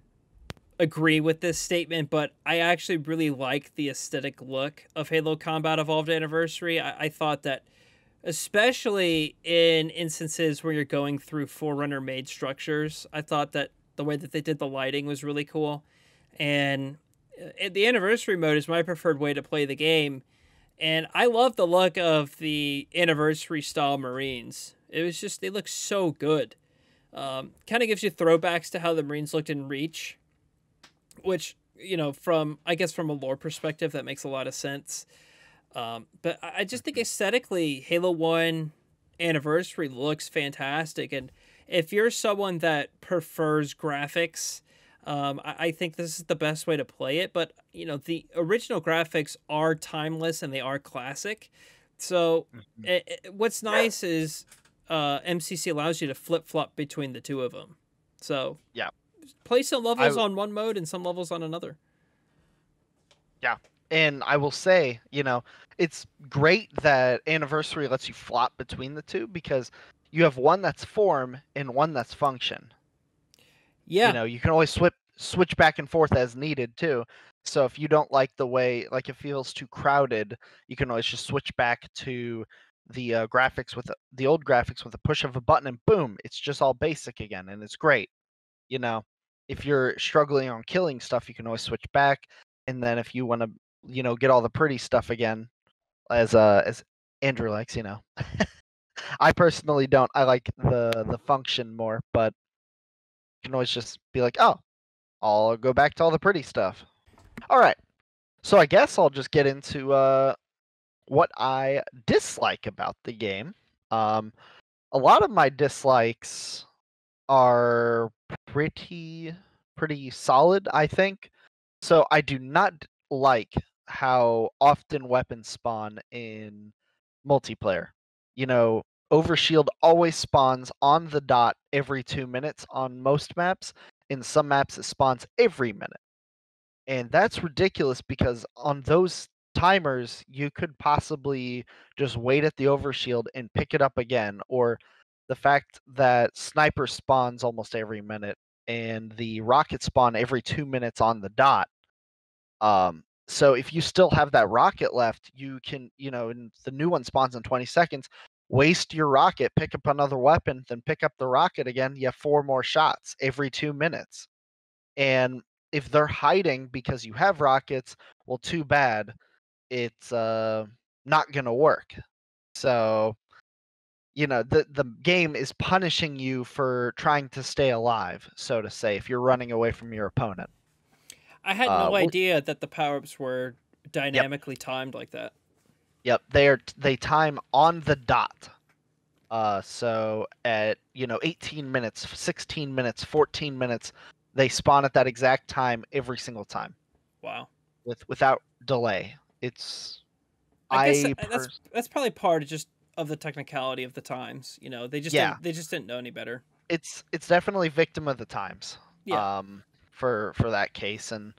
agree with this statement, but I actually really like the aesthetic look of Halo Combat Evolved Anniversary. I thought that, especially in instances where you're going through Forerunner made structures, I thought that the way that they did the lighting was really cool. And the anniversary mode is my preferred way to play the game. And I love the look of the anniversary style Marines. It was just, they look so good. Kind of gives you throwbacks to how the Marines looked in Reach, which, from a lore perspective, that makes a lot of sense. But I just think aesthetically, Halo 1 Anniversary looks fantastic. And if you're someone that prefers graphics, I think this is the best way to play it. But, the original graphics are timeless and they are classic. So what's nice is MCC allows you to flip-flop between the two of them. So yeah, play some levels on one mode and some levels on another. Yeah. And I will say, it's great that Anniversary lets you flop between the two, because you have one that's form and one that's function. Yeah. You can always switch back and forth as needed too. So if you don't like the way, it feels too crowded, you can always just switch back to the graphics with the old graphics with a push of a button, and boom, it's just all basic again, and it's great. If you're struggling on killing stuff, you can always switch back, and then if you want to, get all the pretty stuff again, as Andrew likes, I personally don't. I like the function more, but you can always just be like, oh, I'll go back to all the pretty stuff. All right, so I guess I'll just get into what I dislike about the game. A lot of my dislikes are pretty solid, I think. So I do not like how often weapons spawn in multiplayer. Overshield always spawns on the dot every 2 minutes on most maps. In some maps, it spawns every minute. And that's ridiculous, because on those timers, you could possibly just wait at the overshield and pick it up again. Or the fact that sniper spawns almost every minute and the rocket spawn every 2 minutes on the dot. So if you still have that rocket left, you can, and the new one spawns in 20 seconds, waste your rocket, pick up another weapon, then pick up the rocket again. You have 4 more shots every 2 minutes. And if they're hiding because you have rockets, well, too bad. it's not gonna work. So, the game is punishing you for trying to stay alive, so to say, if you're running away from your opponent. I had no Well, idea that the power-ups were yep, dynamically timed like that. yep. They time on the dot. So at 18 minutes, 16 minutes, 14 minutes, they spawn at that exact time every single time Wow. without delay. It's I guess I that's probably part of just of the technicality of the times. You know, yeah, they just didn't know any better. it's definitely victim of the times. Yeah. For that case, and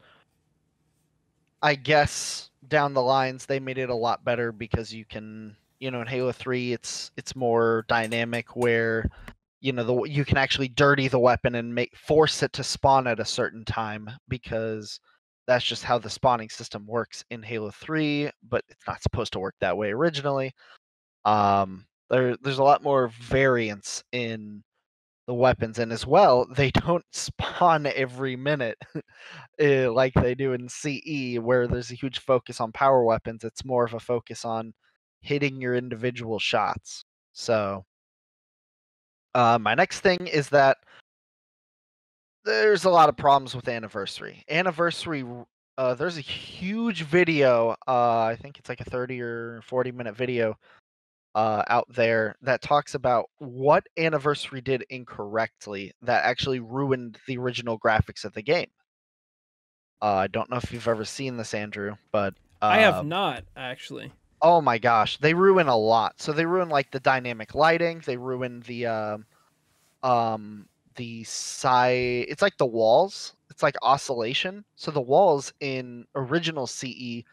I guess down the lines they made it a lot better because you can, in Halo 3 it's more dynamic where you can actually dirty the weapon and force it to spawn at a certain time because that's just how the spawning system works in Halo 3, but it's not supposed to work that way originally. There's a lot more variance in the weapons, and as well, they don't spawn every minute like they do in CE, where there's a huge focus on power weapons. It's more of a focus on hitting your individual shots. So, my next thing is that there's a lot of problems with Anniversary. There's a huge video. I think it's like a 30 or 40-minute video out there that talks about what Anniversary did incorrectly that actually ruined the original graphics of the game. I don't know if you've ever seen this, Andrew, but I have not actually. oh my gosh, they ruin a lot. So they ruin like the dynamic lighting. They ruin the side. It's like the walls. It's like oscillation. So the walls in original CE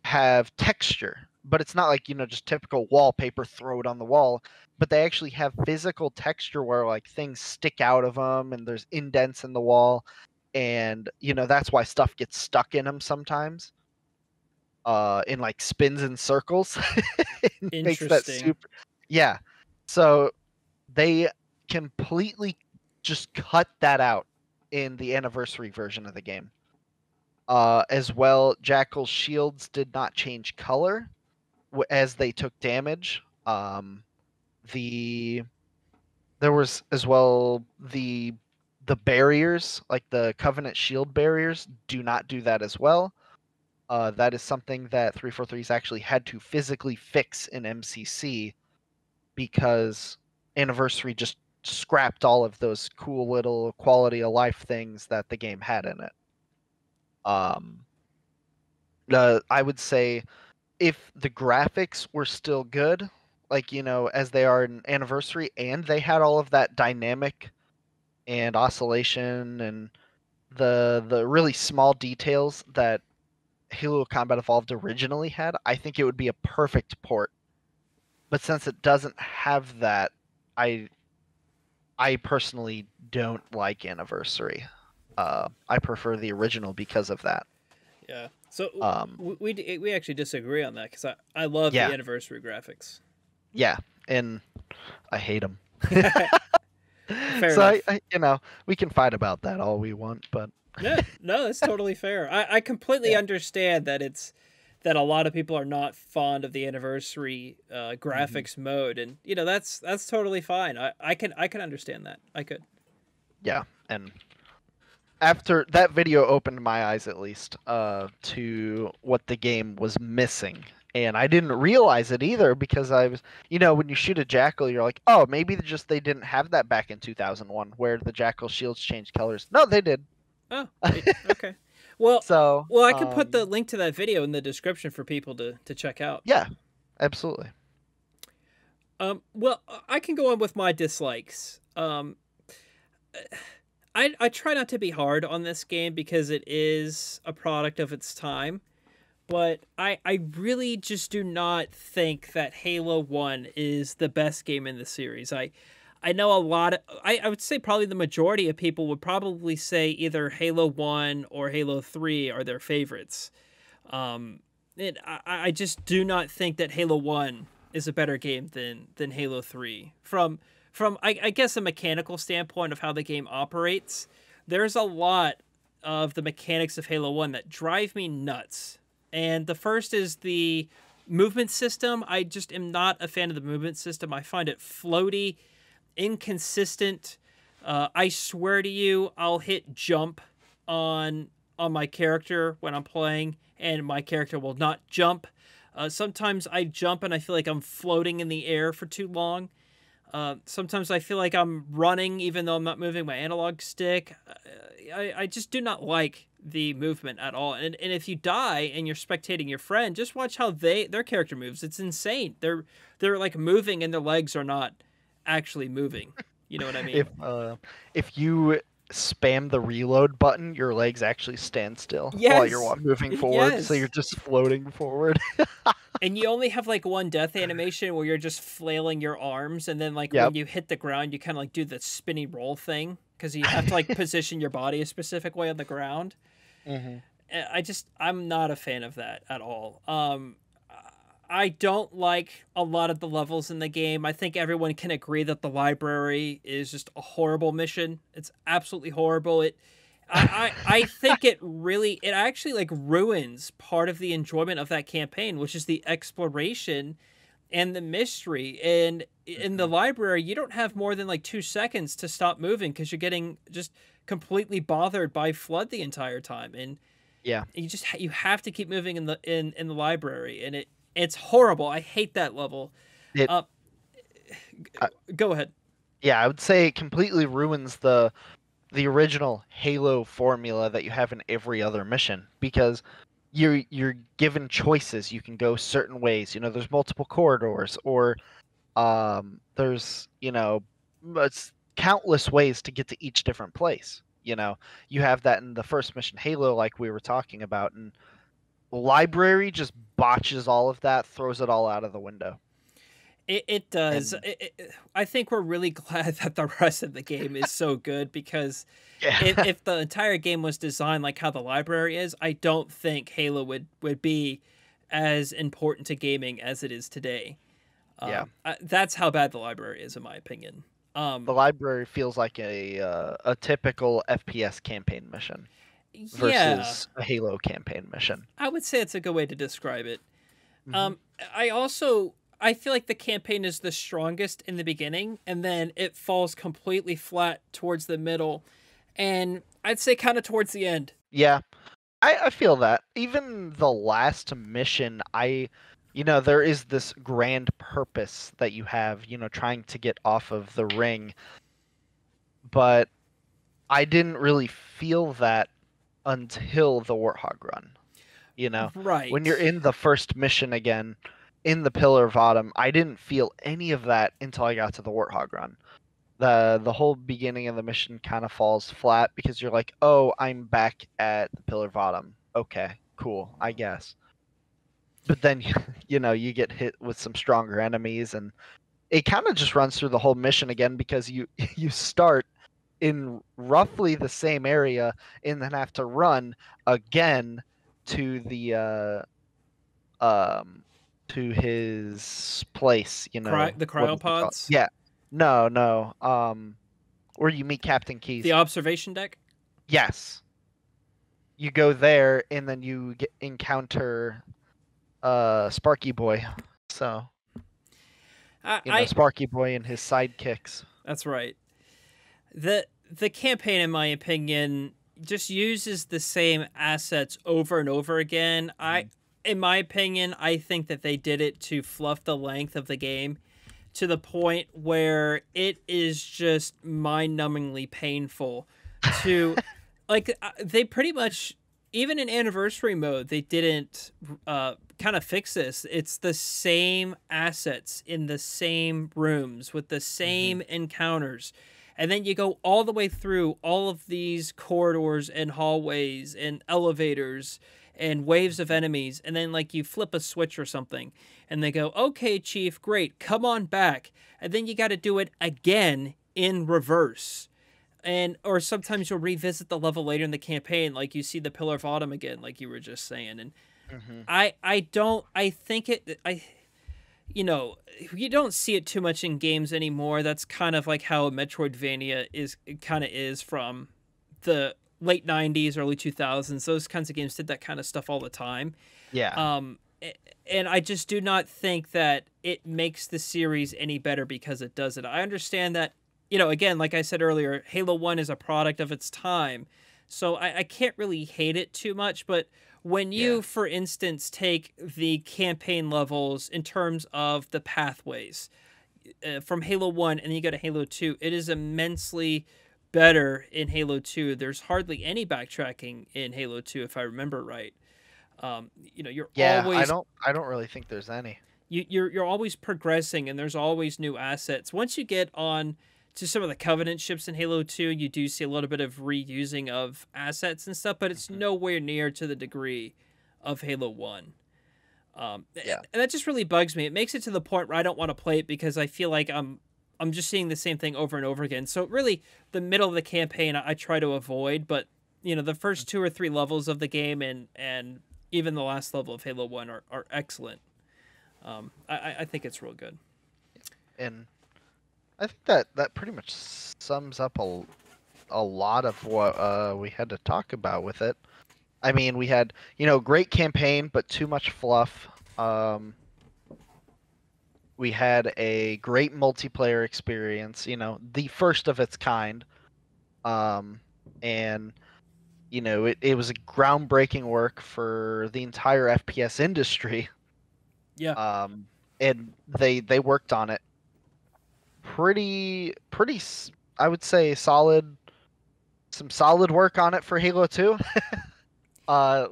have texture, but it's not like just typical wallpaper, throw it on the wall, but they actually have physical texture where like things stick out of them and there's indents in the wall, and that's why stuff gets stuck in them sometimes, in like spins and circles. It makes that Interesting. super. Yeah, so they completely just cut that out in the Anniversary version of the game. As well, Jackal's shields did not change color as they took damage. The There was as well the barriers, like the Covenant shield barriers, do not do that as well. That is something that 343's actually had to physically fix in MCC because Anniversary just scrapped all of those cool little quality of life things that the game had in it. I would say if the graphics were still good, like as they are in Anniversary, and they had all of that dynamic and oscillation and the really small details that Halo Combat Evolved originally had, I think it would be a perfect port. But since it doesn't have that, I personally don't like Anniversary. I prefer the original because of that. Yeah. So Um, we actually disagree on that because I love yeah, the Anniversary graphics. yeah, and I hate them. Fair So enough. we can fight about that all we want, but No, no, that's totally fair. I completely yeah. understand that that a lot of people are not fond of the Anniversary Hmm. graphics mode, and that's totally fine. I can understand that. I could. Yeah, and after that video opened my eyes at least to what the game was missing. And I didn't realize it either because I was, when you shoot a jackal, you're like, oh, maybe they didn't have that back in 2001 where the jackal shields changed colors. No, they did. Oh, okay. Well, So, I can put the link to that video in the description for people to check out. yeah, absolutely. Well, I can go on with my dislikes. I try not to be hard on this game because it is a product of its time, but I really just do not think that Halo 1 is the best game in the series. I know a lot of, I would say probably the majority of people would probably say either Halo 1 or Halo 3 are their favorites. I just do not think that Halo 1 is a better game than Halo 3. From I guess a mechanical standpoint of how the game operates, there's a lot of the mechanics of Halo 1 that drive me nuts And the first is the movement system. I just am not a fan of the movement system. I find it floaty, inconsistent. I swear to you, I'll hit jump on my character when I'm playing, and my character will not jump. Sometimes I jump and I feel like I'm floating in the air for too long. Sometimes I feel like I'm running even though I'm not moving my analog stick. I just do not like the movement at all. And if you die and you're spectating your friend, just watch how their character moves. It's insane. They're like moving and their legs are not actually moving. You know what I mean? If you spam the reload button, your legs actually stand still while you're moving forward, so you're just floating forward. And you only have like one death animation where you're just flailing your arms, and then like when you hit the ground, you kind of like do the spinny roll thing because you have to like position your body a specific way on the ground. I'm not a fan of that at all. I don't like a lot of the levels in the game. I think everyone can agree that the library is just a horrible mission. It's absolutely horrible. I think it actually like ruins part of the enjoyment of that campaign, which is the exploration and the mystery. And in the library, you don't have more than like 2 seconds to stop moving because you're getting just completely bothered by flood the entire time. And you have to keep moving in the library, and it's horrible. I hate that level. Go ahead. Yeah, I would say it completely ruins the original Halo formula that you have in every other mission, because you're given choices. You can go certain ways. There's multiple corridors, or there's it's countless ways to get to each different place. You have that in the first mission, Halo, like we were talking about, and library just botches all of that, throws it all out of the window. It does. I think we're really glad that the rest of the game is so good, because if the entire game was designed like how the library is, I don't think Halo would be as important to gaming as it is today. That's how bad the library is, in my opinion. The library feels like a typical FPS campaign mission versus a Halo campaign mission. I would say it's a good way to describe it. I feel like the campaign is the strongest in the beginning, and then it falls completely flat towards the middle, and I'd say kind of towards the end. Yeah, I feel that. Even the last mission, there is this grand purpose that you have, trying to get off of the ring, but I didn't really feel that until the Warthog run. Right. When you're in the first mission again, in the Pillar of Autumn, I didn't feel any of that until I got to the Warthog run. The whole beginning of the mission kind of falls flat because you're like, oh, I'm back at the Pillar of Autumn. Okay, cool, I guess. But then, you get hit with some stronger enemies, and it kind of just runs through the whole mission again, because you start in roughly the same area and then have to run again to the to his place, the cryopods. Yeah, no. Where you meet Captain Keyes. The observation deck. Yes. You go there, and then you encounter Sparky Boy. So, Sparky Boy and his sidekicks. That's right. The campaign, in my opinion, just uses the same assets over and over again. In my opinion, I think that they did it to fluff the length of the game to the point where it is just mind-numbingly painful to they pretty much, even in anniversary mode, they didn't kind of fix this. It's the same assets in the same rooms with the same encounters. And then you go all the way through all of these corridors and hallways and elevators and waves of enemies, and then you flip a switch or something, and they go, okay, Chief, great, come on back. And then you got to do it again in reverse. Or sometimes you'll revisit the level later in the campaign, like you see the Pillar of Autumn again, like you were just saying. And you don't see it too much in games anymore. That's kind of like how Metroidvania is from the late 90s, early 2000s. Those kinds of games did that kind of stuff all the time. Yeah. And I just do not think that it makes the series any better because it does it. I understand that, again, like I said earlier, Halo 1 is a product of its time. So I can't really hate it too much. But when you, for instance, take the campaign levels in terms of the pathways from Halo 1 and then you go to Halo 2, it is immensely better in Halo 2. There's hardly any backtracking in Halo 2, if I remember right. You're always I don't really think there's any. You're always progressing, and there's always new assets. Once you get on to some of the Covenant ships in Halo 2, you do see a little bit of reusing of assets and stuff, but it's nowhere near to the degree of Halo 1. And that just really bugs me. It makes it to the point where I don't want to play it because I feel like I'm just seeing the same thing over and over again. So really, the middle of the campaign I try to avoid, but the first 2 or 3 levels of the game and even the last level of Halo 1 are excellent. I think it's real good. And I think that pretty much sums up a lot of what we had to talk about with it. I mean, we had, great campaign, but too much fluff. We had a great multiplayer experience, the first of its kind. And, it was a groundbreaking work for the entire FPS industry. Yeah. And they worked on it pretty, I would say some solid work on it for Halo 2.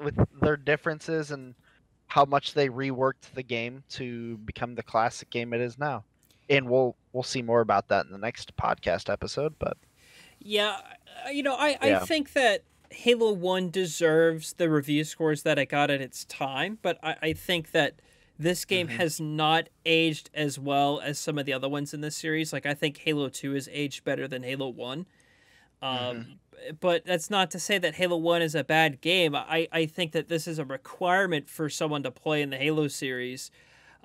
With their differences and how much they reworked the game to become the classic game it is now. And we'll see more about that in the next podcast episode, but I think that Halo 1 deserves the review scores that it got at its time, but I think that this game has not aged as well as some of the other ones in this series. Like, I think Halo 2 has aged better than Halo 1. But that's not to say that Halo 1 is a bad game. I think that this is a requirement for someone to play in the Halo series.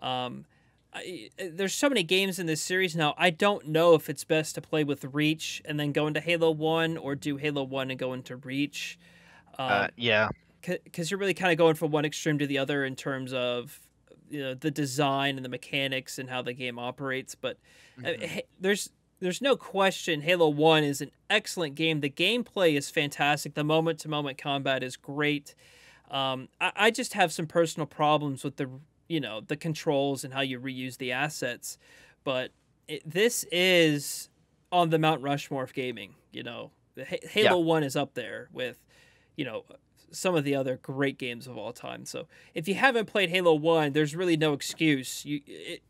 There's so many games in this series now, I don't know if it's best to play with Reach and then go into Halo 1 or do Halo 1 and go into Reach. Because you're really kind of going from one extreme to the other in terms of the design and the mechanics and how the game operates. But there's no question Halo 1 is an excellent game. The gameplay is fantastic. The moment-to-moment combat is great. I just have some personal problems with the controls and how you reuse the assets. But this is on the Mount Rushmore of gaming. Halo 1 is up there with, some of the other great games of all time. So if you haven't played Halo 1, there's really no excuse.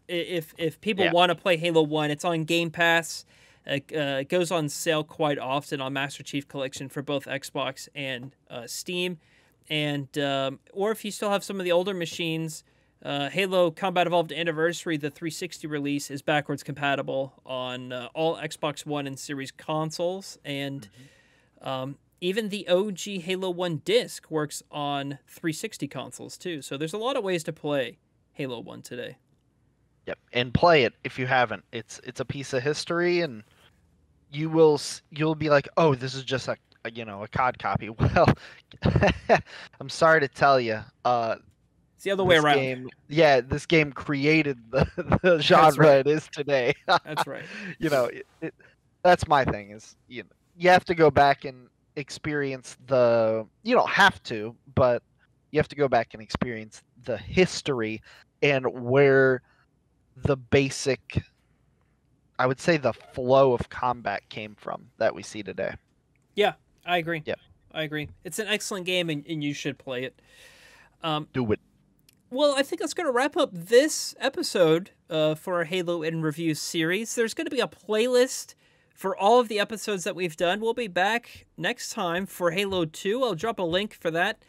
If people want to play Halo 1, it's on Game Pass. It goes on sale quite often on Master Chief Collection for both Xbox and Steam. And or if you still have some of the older machines, Halo Combat Evolved Anniversary, the 360 release, is backwards compatible on all Xbox One and Series consoles. And even the OG Halo 1 disc works on 360 consoles too. So there's a lot of ways to play Halo 1 today. Yep, and play it if you haven't. It's a piece of history, and you'll be like, oh, this is just a COD copy. Well, I'm sorry to tell you, it's the other way around. This game created the genre it is today. That's right. That's my thing is you have to go back and experience you don't have to, but you have to go back and experience the history and where the basic, I would say, the flow of combat came from that we see today. Yeah, I agree. Yeah, I agree. It's an excellent game, and you should play it. Do it. Well, I think that's going to wrap up this episode for our Halo in Review series. There's going to be a playlist for all of the episodes that we've done. We'll be back next time for Halo 2. I'll drop a link for that.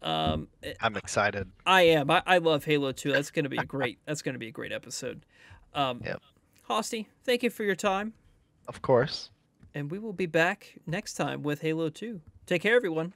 I'm excited. I am. I love Halo 2. That's going to be a great. That's going to be a great episode. Hosty, thank you for your time. Of course. And we will be back next time with Halo 2. Take care, everyone.